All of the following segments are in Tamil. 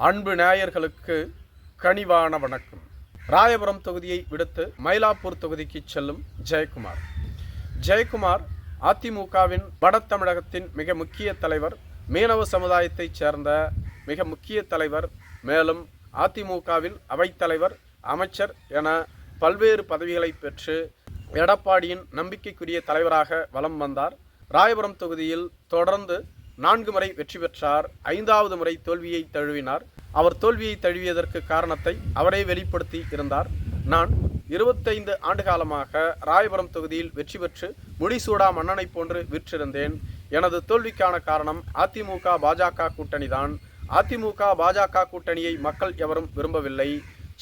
அன்பு நேயர்களுக்கு கனிவான வணக்கம். ராயபுரம் தொகுதியை விடுத்து மயிலாப்பூர் தொகுதிக்கு செல்லும் ஜெயக்குமார். ஜெயக்குமார் அதிமுகவின் வட தமிழகத்தின் மிக முக்கிய தலைவர், மீனவ சமுதாயத்தைச் சேர்ந்த மிக முக்கிய தலைவர். மேலும் அதிமுகவில் அவைத்தலைவர், அமைச்சர் என பல்வேறு பதவிகளை பெற்று எடப்பாடியின் நம்பிக்கைக்குரிய தலைவராக வலம் வந்தார். ராயபுரம் தொகுதியில் தொடர்ந்து 4 முறை வெற்றி பெற்றார். 5வது முறை தோல்வியை தழுவினார். அவர் தோல்வியை தழுவியதற்கு காரணத்தை அவரே வெளிப்படுத்தி இருந்தார். நான் 25 ஆண்டு காலமாக ராயபுரம் தொகுதியில் வெற்றி பெற்று முடிசூடா மன்னனை போன்று விற்றிருந்தேன். எனது தோல்விக்கான காரணம் அதிமுக பாஜக கூட்டணிதான். அதிமுக பாஜக கூட்டணியை மக்கள் எவரும் விரும்பவில்லை.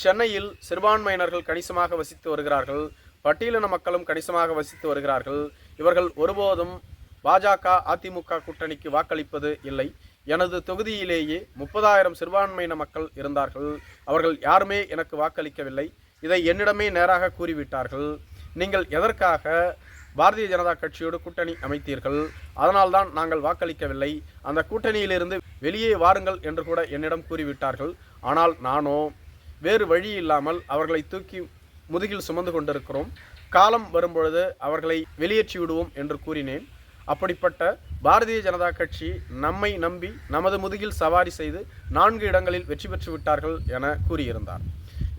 சென்னையில் சிறுபான்மையினர்கள் கணிசமாக வசித்து வருகிறார்கள். பட்டியலின மக்களும் கணிசமாக வசித்து வருகிறார்கள். இவர்கள் ஒருபோதும் பாஜக அதிமுக கூட்டணிக்கு வாக்களிப்பது இல்லை. எனது தொகுதியிலேயே 30,000 சிறுபான்மையின மக்கள் இருந்தார்கள். அவர்கள் யாருமே எனக்கு வாக்களிக்கவில்லை. இதை என்னிடமே நேராக கூறிவிட்டார்கள். நீங்கள் எதற்காக பாரதிய ஜனதா கட்சியோடு கூட்டணி அமைத்தீர்கள்? அதனால்தான் நாங்கள் வாக்களிக்கவில்லை. அந்த கூட்டணியிலிருந்து வெளியே வாருங்கள் என்று கூட என்னிடம் கூறிவிட்டார்கள். ஆனால் நானோ வேறு வழி இல்லாமல் அவர்களை தூக்கி முதுகில் சுமந்து கொண்டிருக்கிறோம். காலம் வரும்பொழுது அவர்களை வெளியேற்றி விடுவோம் என்று கூறினேன். அப்படிப்பட்ட பாரதிய ஜனதா கட்சி நம்மை நம்பி நமது முதுகில் சவாரி செய்து 4 இடங்களில் வெற்றி பெற்று விட்டார்கள் என கூறியிருந்தார்.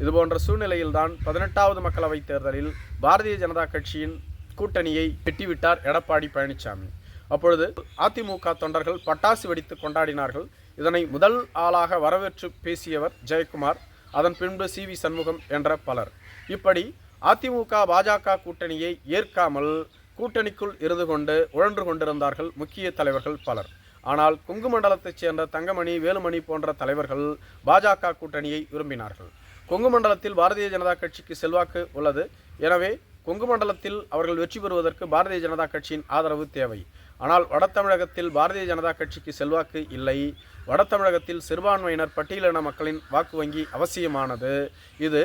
இதுபோன்ற சூழ்நிலையில்தான் 18வது மக்களவைத் தேர்தலில் பாரதிய ஜனதா கட்சியின் கூட்டணியை வெட்டிவிட்டார் எடப்பாடி பழனிசாமி. அப்பொழுது அதிமுக தொண்டர்கள் பட்டாசு வெடித்து கொண்டாடினார்கள். இதனை முதல் ஆளாக வரவேற்று பேசியவர் ஜெயக்குமார், அதன் பின்பு CV சண்முகம் என்ற பலர். இப்படி அதிமுக பாஜக கூட்டணியை ஏற்காமல் கூட்டணிக்குள் இருந்து கொண்டு உழன்று கொண்டிருந்தார்கள் முக்கிய தலைவர்கள் பலர். ஆனால் கொங்கு மண்டலத்தைச் சேர்ந்த தங்கமணி, வேலுமணி போன்ற தலைவர்கள் பாஜக கூட்டணியை விரும்பினார்கள். கொங்கு மண்டலத்தில் பாரதிய ஜனதா கட்சிக்கு செல்வாக்கு உள்ளது. எனவே கொங்கு மண்டலத்தில் அவர்கள் வெற்றி பெறுவதற்கு பாரதிய ஜனதா கட்சியின் ஆதரவு தேவை. ஆனால் வட தமிழகத்தில் பாரதிய ஜனதா கட்சிக்கு செல்வாக்கு இல்லை. வட தமிழகத்தில் சிறுபான்மையினர், பட்டியலின மக்களின் வாக்கு வங்கி அவசியமானது. இது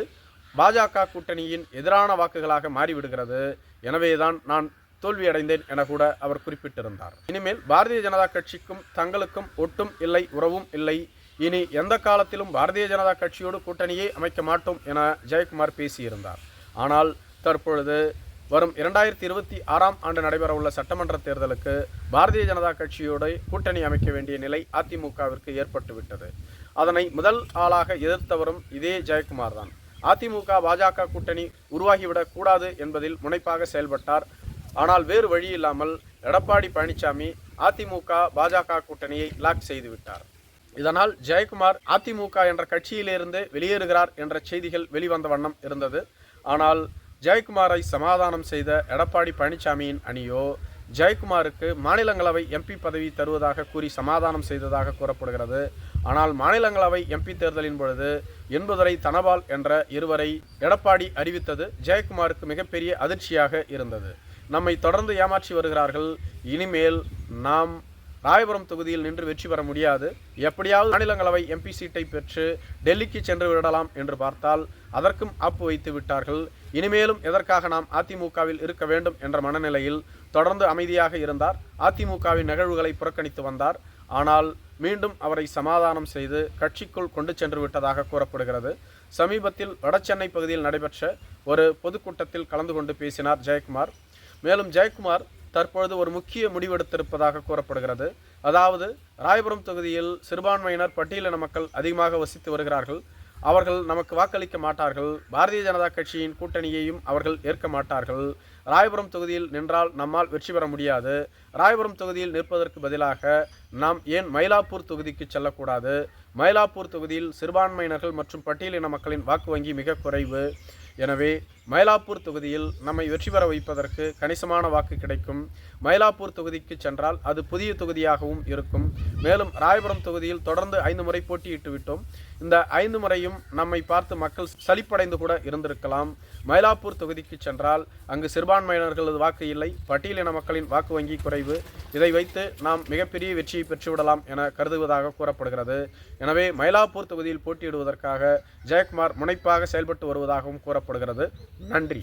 பாஜக கூட்டணியின் எதிரான வாக்குகளாக மாறிவிடுகிறது. எனவேதான் நான் தோல்வியடைந்தேன் என கூட அவர் குறிப்பிட்டிருந்தார். இனிமேல் பாரதிய ஜனதா கட்சிக்கும் தங்களுக்கும் ஒட்டும் இல்லை, உறவும் இல்லை. இனி எந்த காலத்திலும் பாரதிய ஜனதா கட்சியோடு கூட்டணியே அமைக்க மாட்டோம் என ஜெயக்குமார் பேசியிருந்தார். ஆனால் தற்பொழுது வரும் 2026ஆம் ஆண்டு நடைபெறவுள்ள சட்டமன்ற தேர்தலுக்கு பாரதிய ஜனதா கட்சியோடு கூட்டணி அமைக்க வேண்டிய நிலை அதிமுகவிற்கு ஏற்பட்டுவிட்டது. அதனை முதல் ஆளாக எதிர்த்தவரும் இதே ஜெயக்குமார் தான். அதிமுக பாஜக கூட்டணி உருவாகிவிடக் கூடாது என்பதில் முனைப்பாக செயல்பட்டார். ஆனால் வேறு வழி இல்லாமல் எடப்பாடி பழனிசாமி அதிமுக பாஜக கூட்டணியை லாக் செய்துவிட்டார். இதனால் ஜெயக்குமார் அதிமுக என்ற கட்சியிலிருந்து வெளியேறுகிறார் என்ற செய்திகள் வெளிவந்த வண்ணம் இருந்தது. ஆனால் ஜெயக்குமாரை சமாதானம் செய்த எடப்பாடி பழனிசாமியின் அணியோ ஜெயக்குமாருக்கு மாநிலங்களவை MP பதவி தருவதாக கூறி சமாதானம் செய்ததாக கூறப்படுகிறது. ஆனால் மாநிலங்களவை MP தேர்தலின் பொழுது என்பதுரை, தனபால் என்ற இருவரை எடப்பாடி அறிவித்தது ஜெயக்குமாருக்கு மிகப்பெரிய அதிர்ச்சியாக இருந்தது. நம்மை தொடர்ந்து ஏமாற்றி வருகிறார்கள். இனிமேல் நாம் ராயபுரம் தொகுதியில் நின்று வெற்றி பெற முடியாது. எப்படியாவது மாநிலங்களவை MP சீட்டை பெற்று டெல்லிக்கு சென்று விடலாம் என்று பார்த்தால் அதற்கும் ஆப்பு வைத்து விட்டார்கள். இனிமேலும் எதற்காக நாம் அதிமுகவில் இருக்க வேண்டும் என்ற மனநிலையில் தொடர்ந்து அமைதியாக இருந்தார். அதிமுகவின் நிகழ்வுகளை புறக்கணித்து வந்தார். ஆனால் மீண்டும் அவரை சமாதானம் செய்து கட்சிக்குள் கொண்டு சென்று விட்டதாக கூறப்படுகிறது. சமீபத்தில் வடசென்னை பகுதியில் நடைபெற்ற ஒரு பொதுக்கூட்டத்தில் கலந்து கொண்டு பேசினார் ஜெயக்குமார். மேலும் ஜெயக்குமார் தற்பொழுது ஒரு முக்கிய முடிவெடுத்திருப்பதாக கூறப்படுகிறது. அதாவது ராயபுரம் தொகுதியில் சிறுபான்மையினர், பட்டியலின மக்கள் அதிகமாக வசித்து வருகிறார்கள். அவர்கள் நமக்கு வாக்களிக்க மாட்டார்கள். பாரதிய ஜனதா கட்சியின் கூட்டணியையும் அவர்கள் ஏற்க மாட்டார்கள். ராயபுரம் தொகுதியில் நின்றால் நம்மால் வெற்றி பெற முடியாது. ராயபுரம் தொகுதியில் நிற்பதற்கு பதிலாக நாம் ஏன் மயிலாப்பூர் தொகுதிக்கு செல்லக்கூடாது? மயிலாப்பூர் தொகுதியில் சிறுபான்மையினர்கள் மற்றும் பட்டியலின மக்களின் வாக்கு வங்கி மிக குறைவு. எனவே மயிலாப்பூர் தொகுதியில் நம்மை வெற்றி பெற வைப்பதற்கு கணிசமான வாக்கு கிடைக்கும். மயிலாப்பூர் தொகுதிக்கு சென்றால் அது புதிய தொகுதியாகவும் இருக்கும். மேலும் ராயபுரம் தொகுதியில் தொடர்ந்து 5 முறை போட்டியிட்டு விட்டோம். இந்த 5 முறையும் நம்மை பார்த்து மக்கள் சலிப்படைந்து கூட இருந்திருக்கலாம். மயிலாப்பூர் தொகுதிக்கு சென்றால் அங்கு சிறுபான்மையினர்களது வாக்கு இல்லை, பட்டியலின மக்களின் வாக்கு வங்கி குறைவு. இதை வைத்து நாம் மிகப்பெரிய வெற்றியை பெற்றுவிடலாம் என கருதுவதாக கூறப்படுகிறது. எனவே மயிலாப்பூர் தொகுதியில் போட்டியிடுவதற்காக ஜெயக்குமார் முனைப்பாக செயல்பட்டு வருவதாகவும் கூறப்படுகிறது. நன்றி.